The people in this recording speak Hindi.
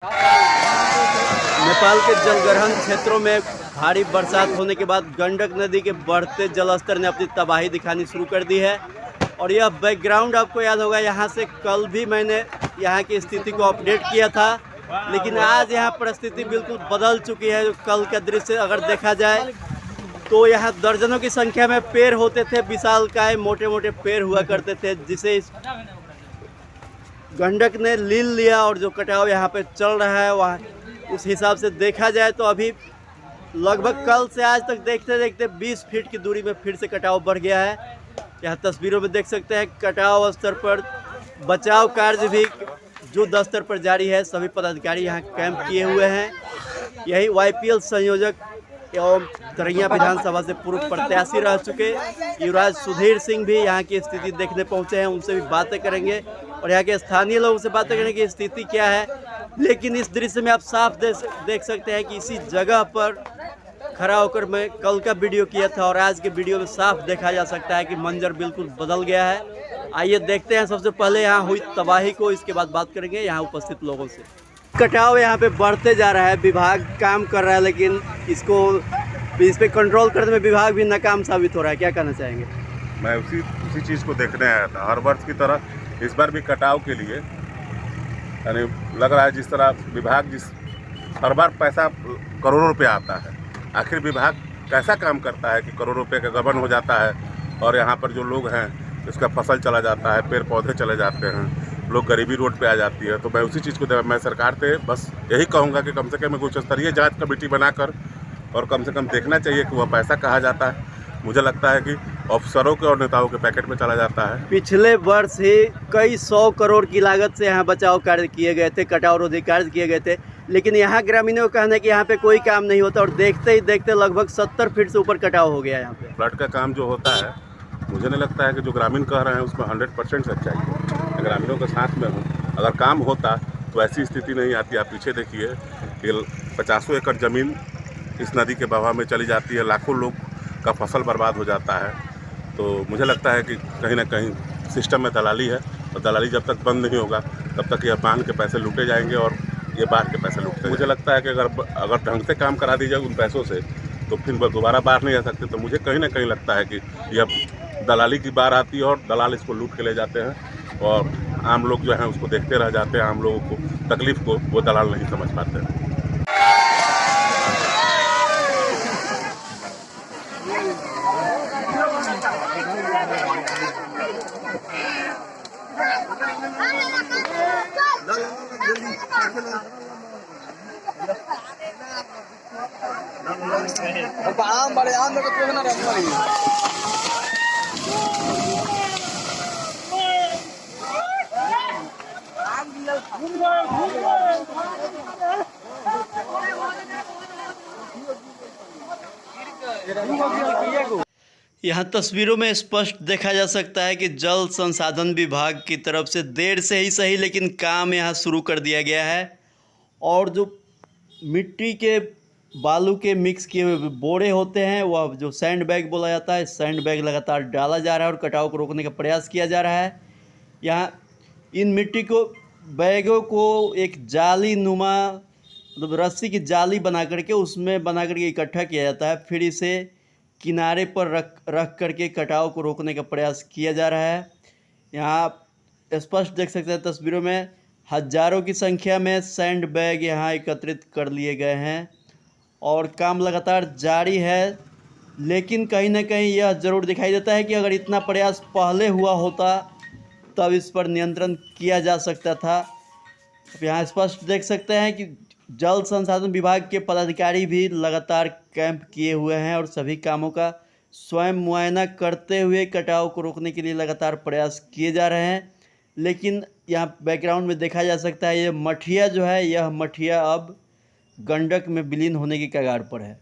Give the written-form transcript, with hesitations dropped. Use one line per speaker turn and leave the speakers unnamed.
नेपाल के जलग्रहण क्षेत्रों में भारी बरसात होने के बाद गंडक नदी के बढ़ते जलस्तर ने अपनी तबाही दिखानी शुरू कर दी है। और यह बैकग्राउंड आपको याद होगा, यहाँ से कल भी मैंने यहाँ की स्थिति को अपडेट किया था, लेकिन आज यहाँ परिस्थिति बिल्कुल बदल चुकी है। जो कल का दृश्य अगर देखा जाए तो यहाँ दर्जनों की संख्या में पेड़ होते थे, विशालकाय मोटे मोटे पेड़ हुआ करते थे, जिसे इस गंडक ने लील लिया। और जो कटाव यहाँ पे चल रहा है वह उस हिसाब से देखा जाए तो अभी लगभग कल से आज तक देखते देखते 20 फीट की दूरी में फिर से कटाव बढ़ गया है। यहाँ तस्वीरों में देख सकते हैं कटाव स्तर पर बचाव कार्य भी युद्ध स्तर पर जारी है। सभी पदाधिकारी यहाँ कैंप किए हुए हैं। यही YPL संयोजक एवं तरैया विधानसभा से पूर्व प्रत्याशी रह चुके युवराज सुधीर सिंह भी यहाँ की स्थिति देखने पहुँचे हैं। उनसे भी बातें करेंगे और यहाँ के स्थानीय लोगों से बातें करेंगे कि स्थिति क्या है। लेकिन इस दृश्य में आप साफ देख सकते हैं कि इसी जगह पर खड़ा होकर मैं कल का वीडियो किया था और आज के वीडियो में साफ देखा जा सकता है कि मंजर बिल्कुल बदल गया है। आइए देखते हैं सबसे पहले यहाँ हुई तबाही को, इसके बाद बात करेंगे यहाँ उपस्थित लोगों से। कटाव यहाँ पे बढ़ते जा रहा है, विभाग काम कर रहा है लेकिन इस पे कंट्रोल करने में विभाग भी नाकाम साबित हो रहा है। क्या कहना चाहेंगे?
मैं उसी चीज़ को देखने आया था। हर वर्ष की तरह इस बार भी कटाव के लिए यानी लग रहा है जिस तरह विभाग हर बार पैसा करोड़ों रुपया आता है, आखिर विभाग कैसा काम करता है कि करोड़ों रुपये का गबन हो जाता है और यहाँ पर जो लोग हैं उसका फसल चला जाता है, पेड़ पौधे चले जाते हैं, लोग गरीबी रोड पे आ जाती है। तो मैं उसी चीज़ को मैं सरकार से बस यही कहूँगा कि कम से कम उच्च स्तरीय जाँच कमेटी बनाकर और कम से कम देखना चाहिए कि वह पैसा कहाँ जाता है। मुझे लगता है कि अफसरों के और नेताओं के पैकेट में चला जाता है।
पिछले वर्ष ही कई 100 करोड़ की लागत से यहाँ बचाव कार्य किए गए थे, कटाव रोधी कार्य किए गए थे, लेकिन यहाँ ग्रामीणों का कहना है कि यहाँ पे कोई काम नहीं होता और देखते ही देखते लगभग 70 फीट से ऊपर कटाव हो गया यहाँ पे।
फ्लड का काम जो होता है, मुझे नहीं लगता है कि जो ग्रामीण कह रहे हैं उसमें 100% सच्चाई है। ग्रामीणों के साथ में हूँ, अगर काम होता तो ऐसी स्थिति नहीं आती। आप पीछे देखिए कि 50 एकड़ ज़मीन इस नदी के बहाव में चली जाती है, लाखों लोग का फसल बर्बाद हो जाता है। तो मुझे लगता है कि कहीं ना कहीं सिस्टम में दलाली है और दलाली जब तक बंद नहीं होगा तब तक ये बांध के पैसे लूटे जाएंगे और ये बाढ़ के पैसे लूटते हैं। मुझे लगता है कि अगर ढंग से काम करा दी जाए उन पैसों से तो फिर दोबारा बाढ़ नहीं आ सकते। तो मुझे कहीं ना कहीं लगता है कि यह दलाली की बाढ़ आती है और दलाल इसको लूट के ले जाते हैं और आम लोग जो हैं उसको देखते रह जाते हैं। आम लोगों को तकलीफ़ को वो दलाल नहीं समझ पाते हैं।
यहाँ तस्वीरों में स्पष्ट देखा जा सकता है कि जल संसाधन विभाग की तरफ से देर से ही सही लेकिन काम यहाँ शुरू कर दिया गया है। और जो मिट्टी के बालू के मिक्स किए हुए बोरे होते हैं, वह जो सैंड बैग बोला जाता है, सैंड बैग लगातार डाला जा रहा है और कटाव को रोकने का प्रयास किया जा रहा है। यहाँ इन मिट्टी को बैगों को एक जाली नुमा मतलब रस्सी की जाली बना करके उसमें बना करके इकट्ठा किया जाता है, फिर इसे किनारे पर रख करके कटाव को रोकने का प्रयास किया जा रहा है। यहाँ स्पष्ट देख सकते हैं तस्वीरों में हजारों की संख्या में सैंड बैग यहाँ एकत्रित कर लिए गए हैं और काम लगातार जारी है। लेकिन कहीं ना कहीं यह ज़रूर दिखाई देता है कि अगर इतना प्रयास पहले हुआ होता तब इस पर नियंत्रण किया जा सकता था। यहाँ स्पष्ट देख सकते हैं कि जल संसाधन विभाग के पदाधिकारी भी लगातार कैंप किए हुए हैं और सभी कामों का स्वयं मुआयना करते हुए कटाव को रोकने के लिए लगातार प्रयास किए जा रहे हैं। लेकिन यहाँ बैकग्राउंड में देखा जा सकता है ये मठिया जो है, यह मठिया अब गंडक में विलीन होने की कगार पर है।